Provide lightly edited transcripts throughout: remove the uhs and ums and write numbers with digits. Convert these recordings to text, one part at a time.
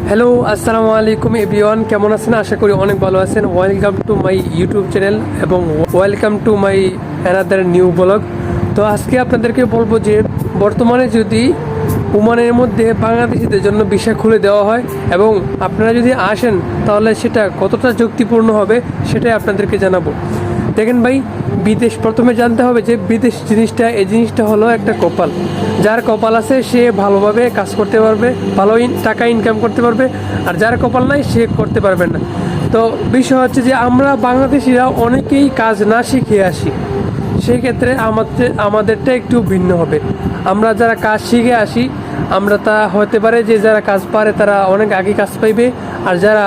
Hello, আসসালামু আলাইকুম everyone. কেমন আছেন? আশা করি অনেক ভালো আছেন। Welcome to my YouTube channel এবং welcome to my another new blog. তো আজকে আপনাদেরকে বলবো যে বর্তমানে যদি ওমানের মধ্যে বাংলাদেশিদের জন্য ভিসা খুলে দেওয়া হয় এবং আপনারা যদি আসেন তাহলে সেটা কতটা যুক্তিপূর্ণ হবে সেটাই আপনাদেরকে জানাবো। দেখেন ভাই, বিদেশ প্রথমে জানতে হবে যে বিদেশ জিনিসটা, এই জিনিসটা হলো একটা কপাল। যার কপাল আছে সে ভালোভাবে কাজ করতে পারবে, ভালো টাকা ইনকাম করতে পারবে, আর যার কপাল নাই সে করতে পারবে না। তো বিষয় হচ্ছে যে আমরা বাংলাদেশিরা অনেকেই কাজ না শিখে আসি, সেই ক্ষেত্রে আমাদেরটা একটু ভিন্ন হবে। আমরা যারা কাজ শিখে আসি, আমরা তা হতে পারে যে যারা কাজ পারে তারা অনেক আগে কাজ পাইবে, আর যারা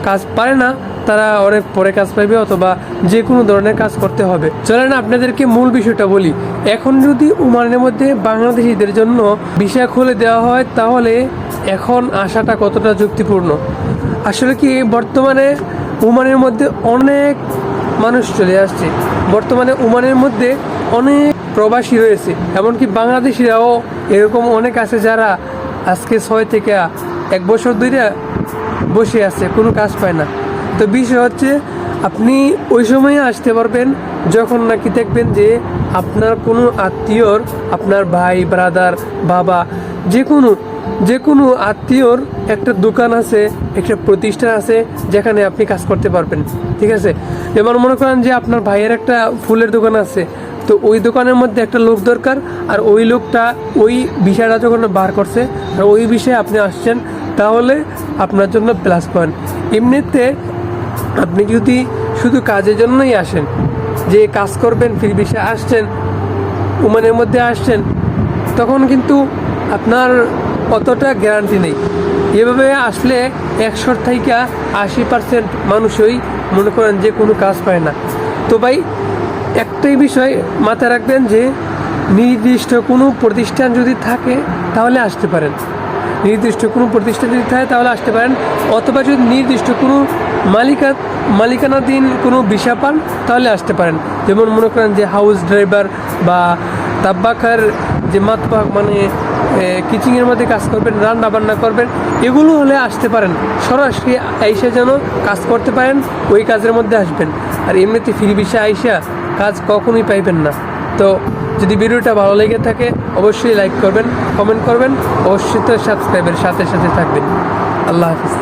কাজ পারে না তারা অনেক পরে কাজ পাইবে, অথবা যে কোনো ধরনের কাজ করতে হবে। চলেন আপনাদেরকে মূল বিষয়টা বলি। এখন যদি ওমানের মধ্যে বাংলাদেশিদের জন্য ভিসা খুলে দেওয়া হয় তাহলে এখন আসাটা কতটা যুক্তিপূর্ণ? আসলে কি বর্তমানে ওমানের মধ্যে অনেক মানুষ চলে আসছে, বর্তমানে ওমানের মধ্যে অনেক প্রবাসী রয়েছে, এমনকি বাংলাদেশিরাও এরকম অনেক আছে যারা আজকে 6 থেকে 1 বছর ধরে বসে আছে, কোনো কাজ পায় না। তো বিষয় হচ্ছে আপনি ওই সময়ে আসতে পারবেন যখন নাকি দেখবেন যে আপনার কোনো আত্মীয়র, আপনার ভাই, ব্রাদার, বাবা, যে কোনো আত্মীয়র একটা দোকান আছে, একটা প্রতিষ্ঠান আছে যেখানে আপনি কাজ করতে পারবেন। ঠিক আছে, যেমন মনে করেন যে আপনার ভাইয়ের একটা ফুলের দোকান আছে, তো ওই দোকানের মধ্যে একটা লোক দরকার, আর ওই লোকটা ওই বিষয়টা যখন বার করছে আর ওই বিষয়ে আপনি আসছেন, তাহলে আপনার জন্য প্লাস পয়েন্ট। এমনিতে আপনি যদি শুধু কাজের জন্যই আসেন, যে কাজ করবেন ফ্রি ভিসা আসছেন, ওমানের মধ্যে আসছেন, তখন কিন্তু আপনার অতটা গ্যারান্টি নেই। এভাবে আসলে 100 থেকে 80% মানুষই মনে করেন যে কোনো কাজ পায় না। তো ভাই, একটাই বিষয় মাথায় রাখবেন যে নির্দিষ্ট কোনো প্রতিষ্ঠান যদি থাকে তাহলে আসতে পারেন, নির্দিষ্ট কোনো প্রতিষ্ঠান যদি থাকে তাহলে আসতে পারেন, অথবা যদি নির্দিষ্ট কোনো মালিকানাধীন কোনো ভিসা পান তাহলে আসতে পারেন। যেমন মনে করেন যে হাউস ড্রাইভার বা তাব্বাকার, যে মাতবাক মানে কিচেনের মধ্যে কাজ করবেন, রান্না বান্না করবেন, এগুলো হলে আসতে পারেন। সরাসরি আইসা যেন কাজ করতে পারেন, ওই কাজের মধ্যে আসবেন। আর এমনিতে ফ্রি ভিসা আইসা কাজ কখনোই পাইবেন না। তো যদি ভিডিওটা ভালো লেগে থাকে অবশ্যই লাইক করবেন, কমেন্ট করবেন, অবশ্যই তো সাবস্ক্রাইবের সাথে সাথে থাকবেন। আল্লাহ হাফিজ।